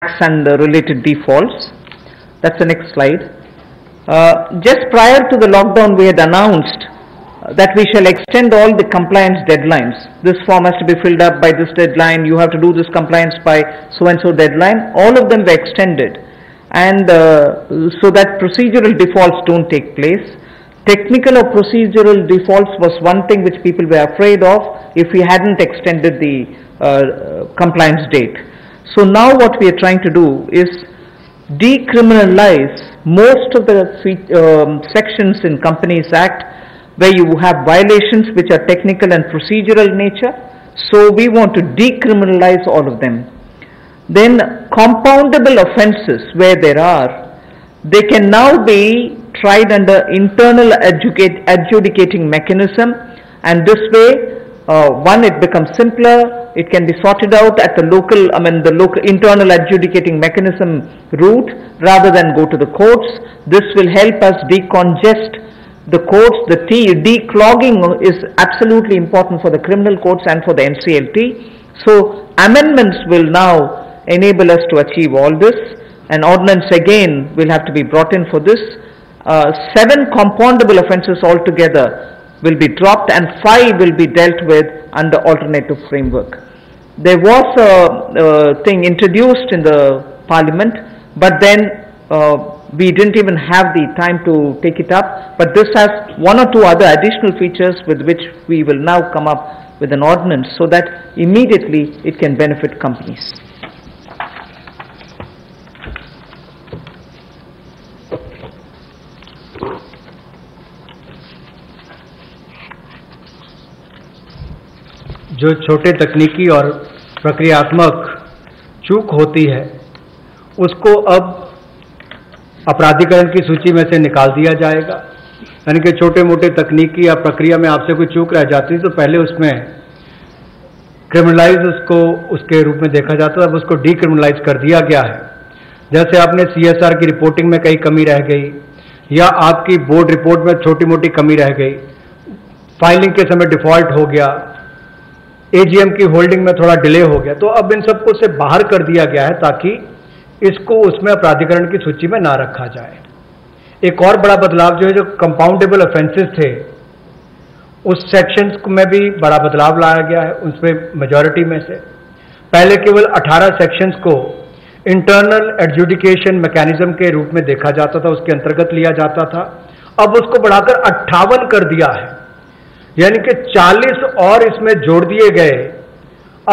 and related defaults. That's the next slide. Just prior to the lockdown, we had announced that we shall extend all the compliance deadlines. This form has to be filled up by this deadline, you have to do this compliance by so and so deadline. All of them were extended, and so that procedural defaults don't take place. Technical or procedural defaults was one thing which people were afraid of if we hadn't extended the compliance date. So now what we are trying to do is decriminalize most of the sections in Companies Act where you have violations which are technical and procedural in nature. So we want to decriminalize all of them. Then compoundable offences where there are, they can now be tried under internal adjudicating mechanism, and this way one, it becomes simpler, it can be sorted out at the local, the local internal adjudicating mechanism route rather than go to the courts. This will help us decongest the courts. The declogging is absolutely important for the criminal courts and for the NCLT. So amendments will now enable us to achieve all this, and ordinance again will have to be brought in for this. 7 compoundable offences altogether will be dropped and 5 will be dealt with under alternative framework. There was a thing introduced in the Parliament, but then we didn't even have the time to take it up, but this has 1 or 2 other additional features with which we will now come up with an ordinance so that immediately it can benefit companies. जो छोटे तकनीकी और प्रक्रियात्मक चूक होती है उसको अब अपराधीकरण की सूची में से निकाल दिया जाएगा। यानी कि छोटे मोटे तकनीकी या प्रक्रिया में आपसे कोई चूक रह जाती है तो पहले उसमें क्रिमिनलाइज उसको उसके रूप में देखा जाता है, अब उसको डीक्रिमिनलाइज कर दिया गया है। जैसे आपने CSR की रिपोर्टिंग में कई कमी रह गई या आपकी बोर्ड रिपोर्ट में छोटी मोटी कमी रह गई, फाइलिंग के समय डिफॉल्ट हो गया, AGM की होल्डिंग में थोड़ा डिले हो गया, तो अब इन सबको से बाहर कर दिया गया है ताकि इसको उसमें अपराधीकरण की सूची में ना रखा जाए। एक और बड़ा बदलाव जो है, जो कंपाउंडेबल ऑफेंसेस थे उस सेक्शंस में भी बड़ा बदलाव लाया गया है। उसमें मेजॉरिटी में से पहले केवल 18 सेक्शंस को इंटरनल एडजुडिकेशन मैकेनिज्म के रूप में देखा जाता था, उसके अंतर्गत लिया जाता था। अब उसको बढ़ाकर 58 कर दिया है, यानी कि 40 और इसमें जोड़ दिए गए।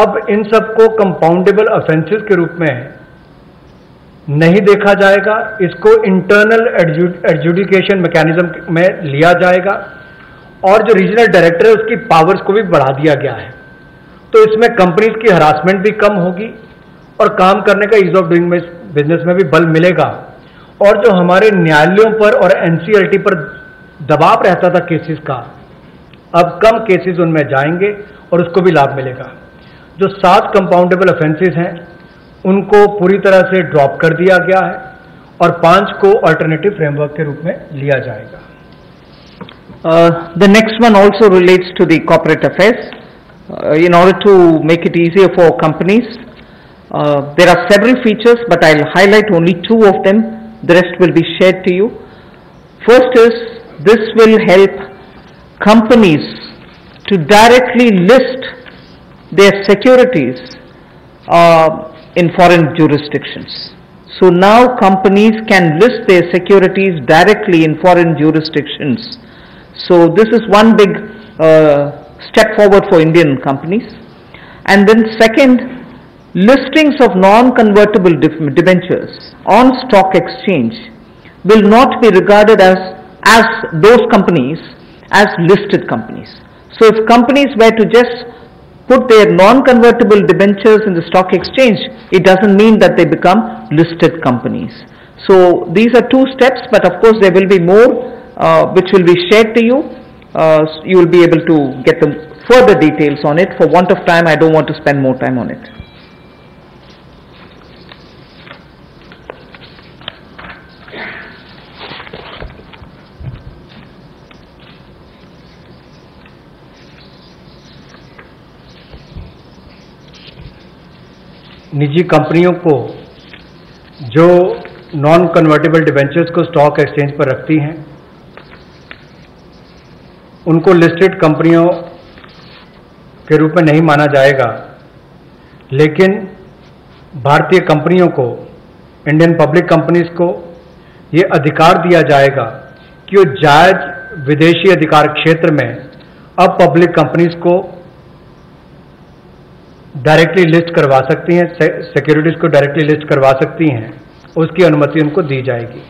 अब इन सबको कंपाउंडेबल ऑफेंसेस के रूप में नहीं देखा जाएगा, इसको इंटरनल एडजुडिकेशन मैकेनिज्म में लिया जाएगा। और जो रीजनल डायरेक्टर है उसकी पावर्स को भी बढ़ा दिया गया है। तो इसमें कंपनीज की हरासमेंट भी कम होगी और काम करने का ईज ऑफ डूइंग बिजनेस में भी बल मिलेगा। और जो हमारे न्यायालयों पर और NCLT पर दबाव रहता था केसेस का, अब कम केसेस उनमें जाएंगे और उसको भी लाभ मिलेगा। जो 7 कंपाउंडेबल ऑफेंसेस हैं उनको पूरी तरह से ड्रॉप कर दिया गया है और 5 को अल्टरनेटिव फ्रेमवर्क के रूप में लिया जाएगा। The next one also relates to the corporate affairs. In order to make it easier for companies, there are several features, but I'll highlight only 2 of them. The rest will be shared to you. First is, this will help companies to directly list their securities in foreign jurisdictions. So now companies can list their securities directly in foreign jurisdictions. So this is one big step forward for Indian companies. And then second, listings of non-convertible debentures on stock exchange will not be regarded as those companies as listed companies. So if companies were to just put their non-convertible debentures in the stock exchange, it doesn't mean that they become listed companies. So these are 2 steps, but of course there will be more which will be shared to you. You will be able to get the further details on it. For want of time, I don't want to spend more time on it. निजी कंपनियों को जो non convertible debentures को stock exchange पर रखती हैं, उनको listed कंपनियों के रूप में नहीं माना जाएगा, लेकिन भारतीय कंपनियों को, इंडियन पब्लिक कंपनीज को ये अधिकार दिया जाएगा कि वो जायज विदेशी अधिकार क्षेत्र में अब पब्लिक कंपनीज को डायरेक्टली लिस्ट करवा सकती हैं, सिक्योरिटीज को डायरेक्टली लिस्ट करवा सकती हैं, उसकी अनुमति उनको दी जाएगी।